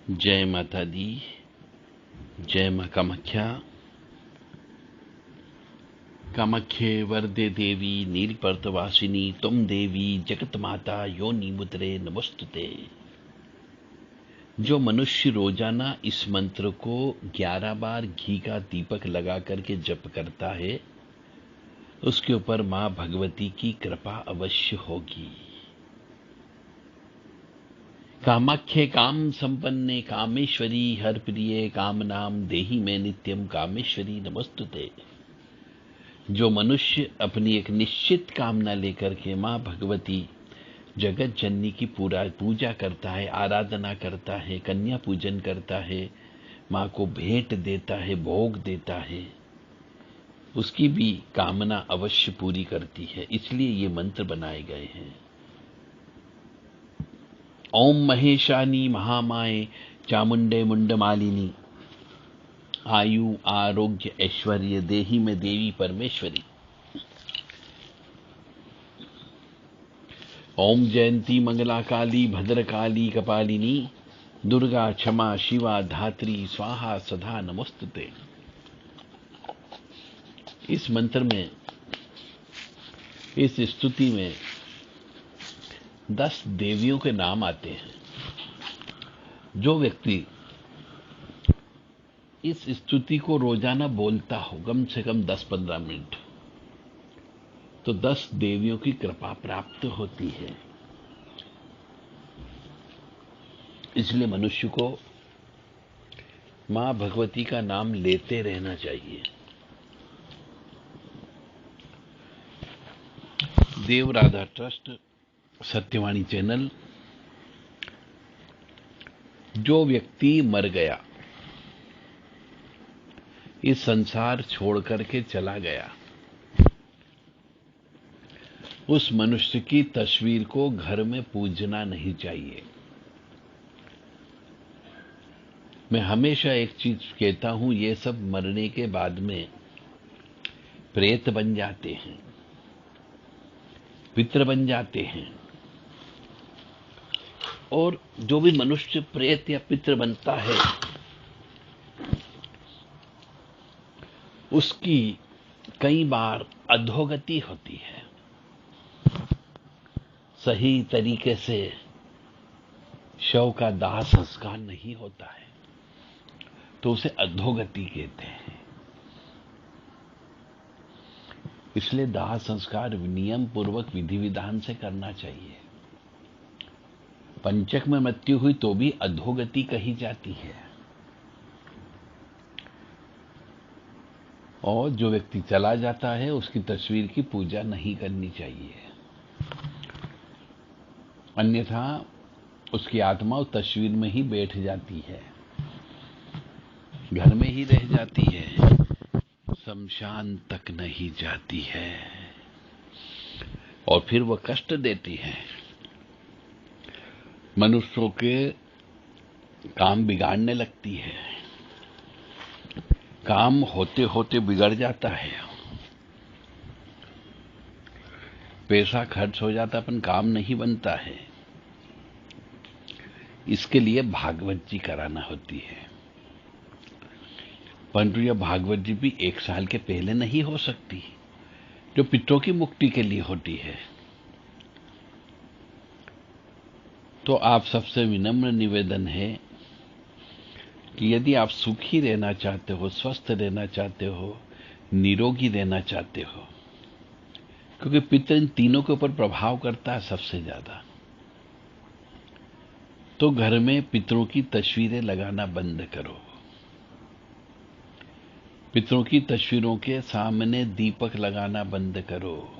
जय माता दी। जय मां कामाख्या। कामाख्ये वरदे देवी नीलपर्तवासिनी तुम देवी जगत माता योनि मुद्रे नमस्तुते। जो मनुष्य रोजाना इस मंत्र को 11 बार घी का दीपक लगा करके जप करता है, उसके ऊपर मां भगवती की कृपा अवश्य होगी। कामाख्ये काम संपन्ने कामेश्वरी हर प्रिये काम नाम देही में नित्यम कामेश्वरी नमस्तुते। जो मनुष्य अपनी एक निश्चित कामना लेकर के मां भगवती जगत जननी की पूजा करता है, आराधना करता है, कन्या पूजन करता है, मां को भेंट देता है, भोग देता है, उसकी भी कामना अवश्य पूरी करती है। इसलिए ये मंत्र बनाए गए हैं। ओम महेशानी महामाये चामुंडे मुंडमालिनी आयु आरोग्य ऐश्वर्य देही में देवी परमेश्वरी। ओम जयंती मंगला काली भद्रकाली कपालिनी दुर्गा क्षमा शिवा धात्री स्वाहा सदा नमस्तुते। इस मंत्र में, इस स्तुति में 10 देवियों के नाम आते हैं। जो व्यक्ति इस स्तुति को रोजाना बोलता हो कम से कम 10-15 मिनट, तो 10 देवियों की कृपा प्राप्त होती है। इसलिए मनुष्य को मां भगवती का नाम लेते रहना चाहिए। देव राधा ट्रस्ट, सत्यवाणी चैनल। जो व्यक्ति मर गया, इस संसार छोड़ करके चला गया, उस मनुष्य की तस्वीर को घर में पूजना नहीं चाहिए। मैं हमेशा एक चीज कहता हूं, ये सब मरने के बाद में प्रेत बन जाते हैं, पितृ बन जाते हैं। और जो भी मनुष्य प्रेत या पितृ बनता है, उसकी कई बार अधोगति होती है। सही तरीके से शव का दाह संस्कार नहीं होता है, तो उसे अधोगति कहते हैं। इसलिए दाह संस्कार नियम पूर्वक विधि विधान से करना चाहिए। पंचक में मृत्यु हुई तो भी अधोगति कही जाती है। और जो व्यक्ति चला जाता है, उसकी तस्वीर की पूजा नहीं करनी चाहिए, अन्यथा उसकी आत्मा उस तस्वीर में ही बैठ जाती है, घर में ही रह जाती है, शमशान तक नहीं जाती है, और फिर वह कष्ट देती है। मनुष्यों के काम बिगाड़ने लगती है, काम होते होते बिगड़ जाता है, पैसा खर्च हो जाता, अपन काम नहीं बनता है। इसके लिए भागवत जी कराना होती है। परंतु यह भागवत जी भी 1 साल के पहले नहीं हो सकती, जो पितरों की मुक्ति के लिए होती है। तो आप सबसे विनम्र निवेदन है कि यदि आप सुखी रहना चाहते हो, स्वस्थ रहना चाहते हो, निरोगी रहना चाहते हो, क्योंकि पितृ इन तीनों के ऊपर प्रभाव करता है सबसे ज्यादा, तो घर में पितरों की तस्वीरें लगाना बंद करो। पितरों की तस्वीरों के सामने दीपक लगाना बंद करो।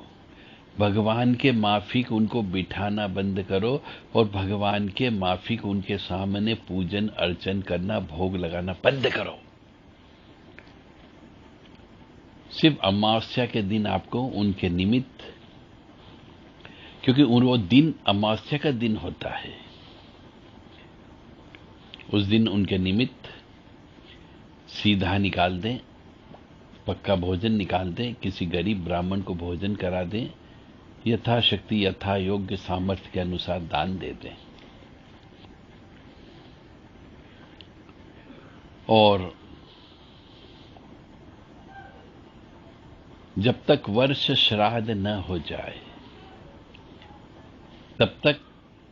भगवान के माफिक उनको बिठाना बंद करो, और भगवान के माफिक उनके सामने पूजन अर्चन करना, भोग लगाना बंद करो। सिर्फ अमावस्या के दिन आपको उनके निमित्त, क्योंकि वो दिन अमावस्या का दिन होता है, उस दिन उनके निमित्त सीधा निकाल दें, पक्का भोजन निकाल दें, किसी गरीब ब्राह्मण को भोजन करा दें, यथाशक्ति यथा योग्य सामर्थ्य के अनुसार दान दे दें। और जब तक वर्ष श्राद्ध न हो जाए तब तक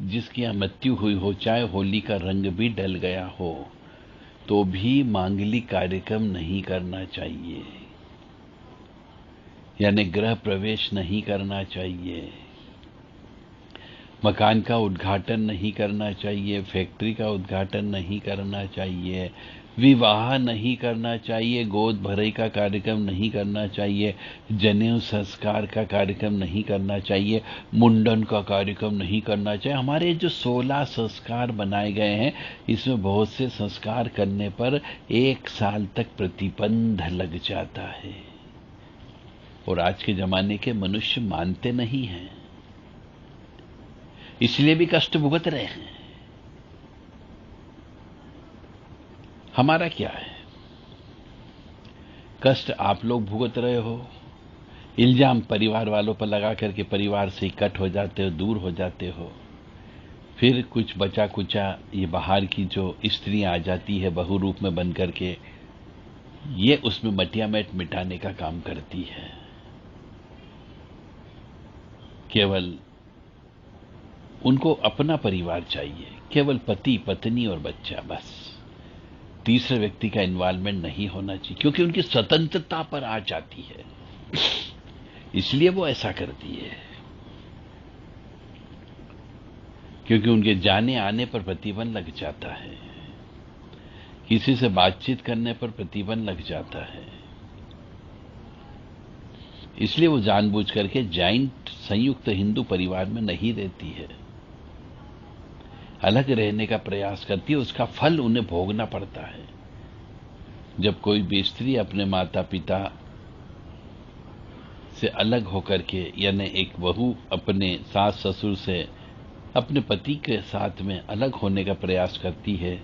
जिसकी यहां मृत्यु हुई हो, चाहे होली का रंग भी डल गया हो, तो भी मांगलिक कार्यक्रम नहीं करना चाहिए, यानी गृह प्रवेश नहीं करना चाहिए, मकान का उद्घाटन नहीं करना चाहिए, फैक्ट्री का उद्घाटन नहीं करना चाहिए, विवाह नहीं करना चाहिए, गोद भराई का कार्यक्रम नहीं करना चाहिए, जनेऊ संस्कार का कार्यक्रम नहीं करना चाहिए, मुंडन का कार्यक्रम नहीं करना चाहिए। हमारे जो 16 संस्कार बनाए गए हैं, इसमें बहुत से संस्कार करने पर 1 साल तक प्रतिबंध लग जाता है, और आज के जमाने के मनुष्य मानते नहीं हैं, इसलिए भी कष्ट भुगत रहे हैं। हमारा क्या है? कष्ट आप लोग भुगत रहे हो, इल्जाम परिवार वालों पर लगा करके परिवार से कट हो जाते हो, दूर हो जाते हो, फिर कुछ बचा कुचा ये बाहर की जो स्त्रियां आ जाती है बहू रूप में बन करके, ये उसमें मटिया मैट मिटाने का काम करती है। केवल उनको अपना परिवार चाहिए, केवल पति पत्नी और बच्चा, बस तीसरे व्यक्ति का इन्वॉल्वमेंट नहीं होना चाहिए, क्योंकि उनकी स्वतंत्रता पर आ जाती है, इसलिए वो ऐसा करती है, क्योंकि उनके जाने आने पर प्रतिबंध लग जाता है, किसी से बातचीत करने पर प्रतिबंध लग जाता है, इसलिए वो जानबूझ करके जॉइंट संयुक्त हिंदू परिवार में नहीं रहती है, अलग रहने का प्रयास करती है, उसका फल उन्हें भोगना पड़ता है। जब कोई भी स्त्री अपने माता पिता से अलग होकर के, यानी एक बहू अपने सास ससुर से अपने पति के साथ में अलग होने का प्रयास करती है,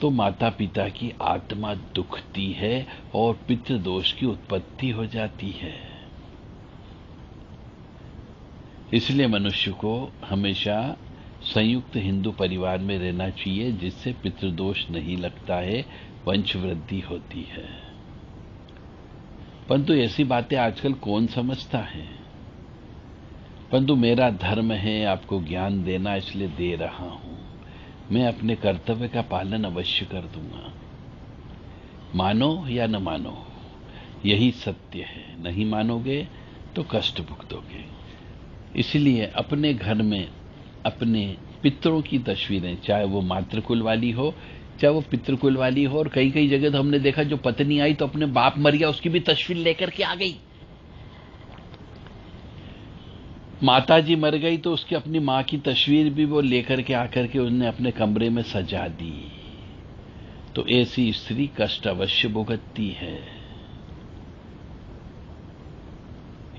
तो माता पिता की आत्मा दुखती है और पितृदोष की उत्पत्ति हो जाती है। इसलिए मनुष्य को हमेशा संयुक्त हिंदू परिवार में रहना चाहिए, जिससे पितृदोष नहीं लगता है, वंश वृद्धि होती है। परंतु ऐसी बातें आजकल कौन समझता है? परंतु मेरा धर्म है आपको ज्ञान देना, इसलिए दे रहा हूं, मैं अपने कर्तव्य का पालन अवश्य कर दूंगा, मानो या न मानो, यही सत्य है। नहीं मानोगे तो कष्ट भुगतोगे। इसलिए अपने घर में अपने पितरों की तस्वीरें, चाहे वो मातृकुल वाली हो चाहे वो पितृकुल वाली हो, और कई कई जगह तो हमने देखा जो पत्नी आई तो अपने बाप मर गया उसकी भी तस्वीर लेकर के आ गई, माता जी मर गई तो उसकी अपनी मां की तस्वीर भी वो लेकर के आकर के उसने अपने कमरे में सजा दी। तो ऐसी स्त्री कष्ट अवश्य भुगतती है।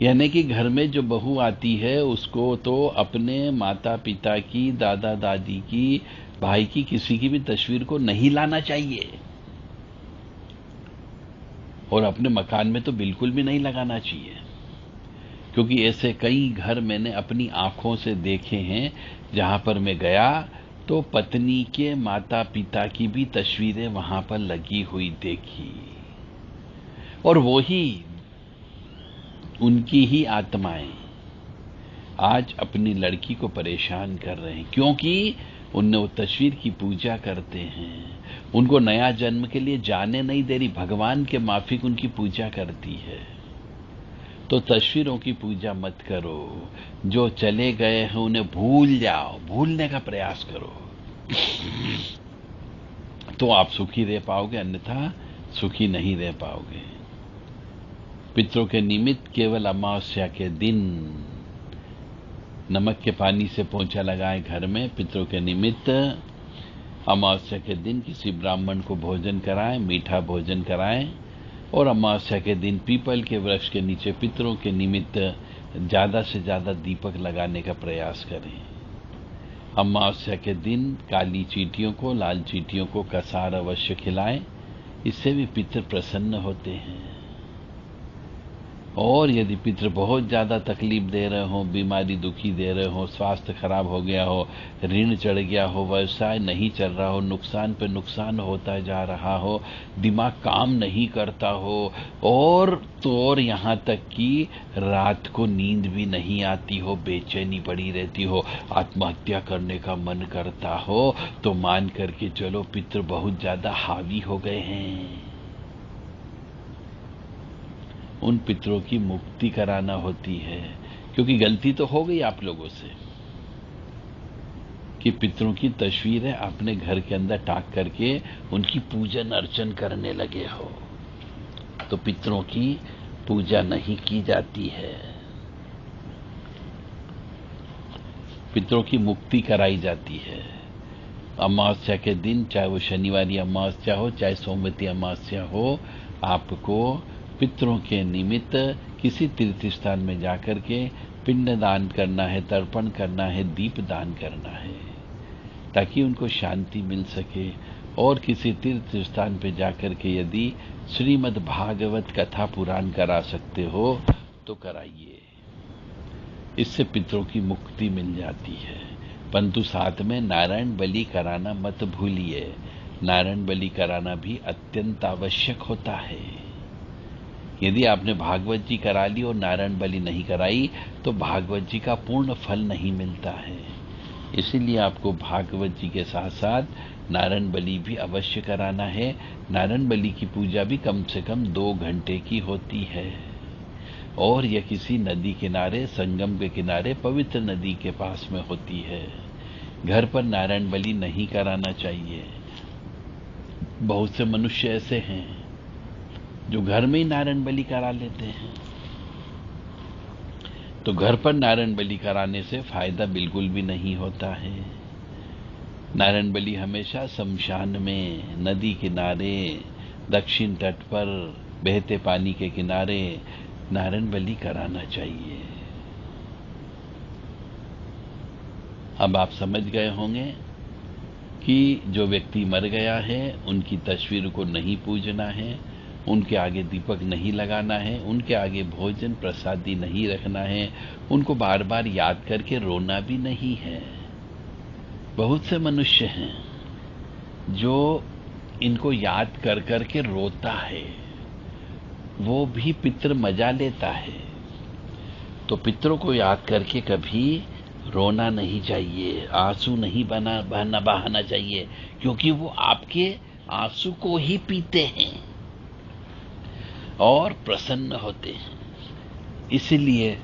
यानी कि घर में जो बहू आती है उसको तो अपने माता पिता की, दादा दादी की, भाई की, किसी की भी तस्वीर को नहीं लाना चाहिए, और अपने मकान में तो बिल्कुल भी नहीं लगाना चाहिए, क्योंकि ऐसे कई घर मैंने अपनी आंखों से देखे हैं जहां पर मैं गया तो पत्नी के माता पिता की भी तस्वीरें वहां पर लगी हुई देखी, और वो ही उनकी ही आत्माएं आज अपनी लड़की को परेशान कर रहे हैं, क्योंकि उनने वो तस्वीर की पूजा करते हैं, उनको नया जन्म के लिए जाने नहीं दे रही, भगवान के माफिक उनकी पूजा करती है। तो तस्वीरों की पूजा मत करो, जो चले गए हैं उन्हें भूल जाओ, भूलने का प्रयास करो, तो आप सुखी रह पाओगे, अन्यथा सुखी नहीं रह पाओगे। पितरों के निमित्त केवल अमावस्या के दिन नमक के पानी से पोंछा लगाएं घर में, पितरों के निमित्त अमावस्या के दिन किसी ब्राह्मण को भोजन कराएं, मीठा भोजन कराएं, और अमावस्या के दिन पीपल के वृक्ष के नीचे पितरों के निमित्त ज्यादा से ज्यादा दीपक लगाने का प्रयास करें। अमावस्या के दिन काली चींटियों को, लाल चींटियों को कसार अवश्य खिलाएं, इससे भी पितर प्रसन्न होते हैं। और यदि पितृ बहुत ज्यादा तकलीफ दे रहे हो, बीमारी दुखी दे रहे हो, स्वास्थ्य खराब हो गया हो, ऋण चढ़ गया हो, व्यवसाय नहीं चल रहा हो, नुकसान पे नुकसान होता जा रहा हो, दिमाग काम नहीं करता हो, और यहाँ तक कि रात को नींद भी नहीं आती हो, बेचैनी पड़ी रहती हो, आत्महत्या करने का मन करता हो, तो मान करके चलो पितृ बहुत ज्यादा हावी हो गए हैं। उन पितरों की मुक्ति कराना होती है, क्योंकि गलती तो हो गई आप लोगों से कि पितरों की तस्वीरें अपने घर के अंदर टाक करके उनकी पूजन अर्चन करने लगे हो, तो पितरों की पूजा नहीं की जाती है। पितरों की मुक्ति कराई जाती है। अमावस्या के दिन, चाहे वो शनिवारी अमावस्या हो, चाहे सोमवती अमावस्या हो, आपको पितरों के निमित्त किसी तीर्थ स्थान में जाकर के पिंड दान करना है, तर्पण करना है, दीप दान करना है, ताकि उनको शांति मिल सके। और किसी तीर्थ स्थान पे जाकर के यदि श्रीमद् भागवत कथा पुराण करा सकते हो तो कराइए, इससे पितरों की मुक्ति मिल जाती है। परंतु साथ में नारायण बलि कराना मत भूलिए। नारायण बलि कराना भी अत्यंत आवश्यक होता है। यदि आपने भागवत जी करा ली और नारायण बलि नहीं कराई तो भागवत जी का पूर्ण फल नहीं मिलता है। इसीलिए आपको भागवत जी के साथ साथ नारायण बलि भी अवश्य कराना है। नारायण बलि की पूजा भी कम से कम 2 घंटे की होती है, और यह किसी नदी किनारे, संगम के किनारे, पवित्र नदी के पास में होती है। घर पर नारायण बलि नहीं कराना चाहिए। बहुत से मनुष्य ऐसे हैं जो घर में ही नारायण बलि करा लेते हैं, तो घर पर नारायण बलि कराने से फायदा बिल्कुल भी नहीं होता है। नारायण बलि हमेशा शमशान में, नदी किनारे, दक्षिण तट पर, बहते पानी के किनारे नारायण बलि कराना चाहिए। अब आप समझ गए होंगे कि जो व्यक्ति मर गया है उनकी तस्वीर को नहीं पूजना है, उनके आगे दीपक नहीं लगाना है, उनके आगे भोजन प्रसादी नहीं रखना है, उनको बार बार याद करके रोना भी नहीं है। बहुत से मनुष्य हैं जो इनको याद कर करके रोता है, वो भी पितृ मजा लेता है। तो पितरों को याद करके कभी रोना नहीं चाहिए, आंसू नहीं बहाना चाहिए, क्योंकि वो आपके आंसू को ही पीते हैं और प्रसन्न होते हैं। इसलिए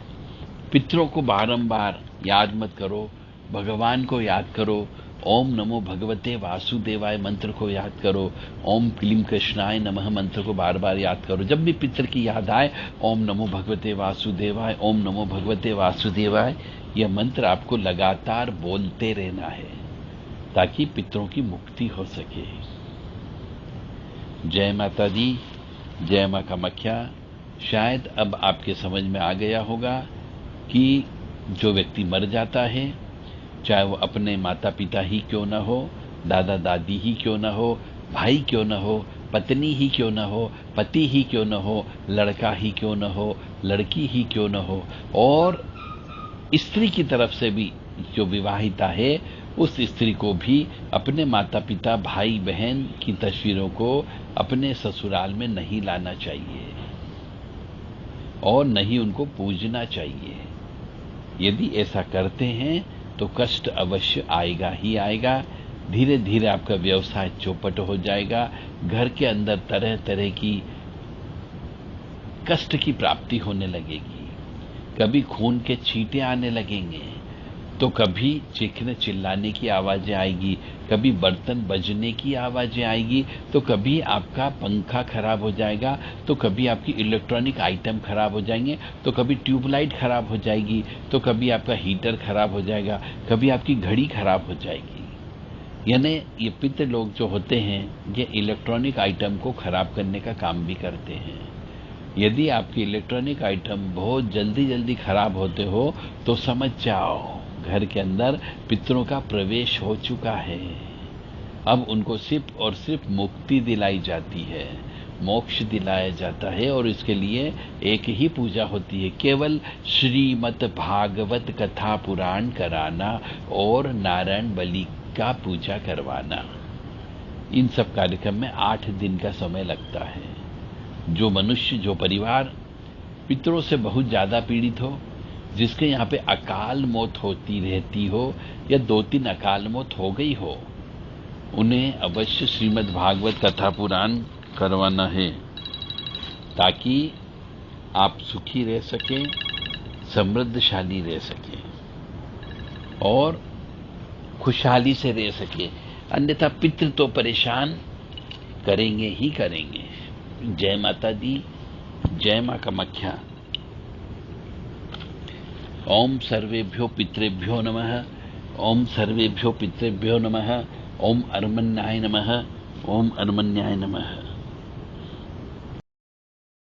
पितरों को बारंबार याद मत करो, भगवान को याद करो। ओम नमो भगवते वासुदेवाय मंत्र को याद करो, ओम क्लीम कृष्णाय नमः मंत्र को बार बार याद करो। जब भी पितर की याद आए, ओम नमो भगवते वासुदेवाय, ओम नमो भगवते वासुदेवाय, यह मंत्र आपको लगातार बोलते रहना है ताकि पितरों की मुक्ति हो सके। जय माता दी, जय मां कामाख्या। शायद अब आपके समझ में आ गया होगा कि जो व्यक्ति मर जाता है, चाहे वो अपने माता पिता ही क्यों न हो, दादा दादी ही क्यों न हो, भाई क्यों न हो, पत्नी ही क्यों न हो, पति ही क्यों न हो, लड़का ही क्यों न हो, लड़की ही क्यों न हो, और स्त्री की तरफ से भी जो विवाहिता है उस स्त्री को भी अपने माता पिता, भाई बहन की तस्वीरों को अपने ससुराल में नहीं लाना चाहिए और नहीं उनको पूजना चाहिए। यदि ऐसा करते हैं तो कष्ट अवश्य आएगा ही आएगा। धीरे धीरे आपका व्यवसाय चौपट हो जाएगा, घर के अंदर तरह तरह की कष्ट की प्राप्ति होने लगेगी। कभी खून के छींटे आने लगेंगे, तो कभी चीखने चिल्लाने की आवाजें आएगी, कभी बर्तन बजने की आवाजें आएगी, तो कभी आपका पंखा खराब हो जाएगा, तो कभी आपकी इलेक्ट्रॉनिक आइटम खराब हो जाएंगे, तो कभी ट्यूबलाइट खराब हो जाएगी, तो कभी आपका हीटर खराब हो जाएगा, कभी आपकी घड़ी खराब हो जाएगी। यानी ये पितृ लोग जो होते हैं, ये इलेक्ट्रॉनिक आइटम को खराब करने का काम भी करते हैं। यदि आपके इलेक्ट्रॉनिक आइटम बहुत जल्दी जल्दी खराब होते हो तो समझ जाओ घर के अंदर पितरों का प्रवेश हो चुका है। अब उनको सिर्फ और सिर्फ मुक्ति दिलाई जाती है, मोक्ष दिलाया जाता है और इसके लिए एक ही पूजा होती है, केवल श्रीमद् भागवत कथा पुराण कराना और नारायण बलि का पूजा करवाना। इन सब कार्यक्रम में 8 दिन का समय लगता है। जो मनुष्य, जो परिवार पितरों से बहुत ज्यादा पीड़ित हो, जिसके यहाँ पे अकाल मौत होती रहती हो या 2-3 अकाल मौत हो गई हो, उन्हें अवश्य श्रीमद् भागवत कथा पुराण करवाना है, ताकि आप सुखी रह सकें, समृद्धशाली रह सकें और खुशहाली से रह सकें। अन्यथा पितृ तो परेशान करेंगे ही करेंगे। जय माता दी, जय मां कामाख्या। ओम सर्वेभ्यो पितृभ्यो नमः। ओम सर्वेभ्यो पितृभ्यो नमः। ओम अर्मन्याय नमः। ओम अर्मन्याय नमः।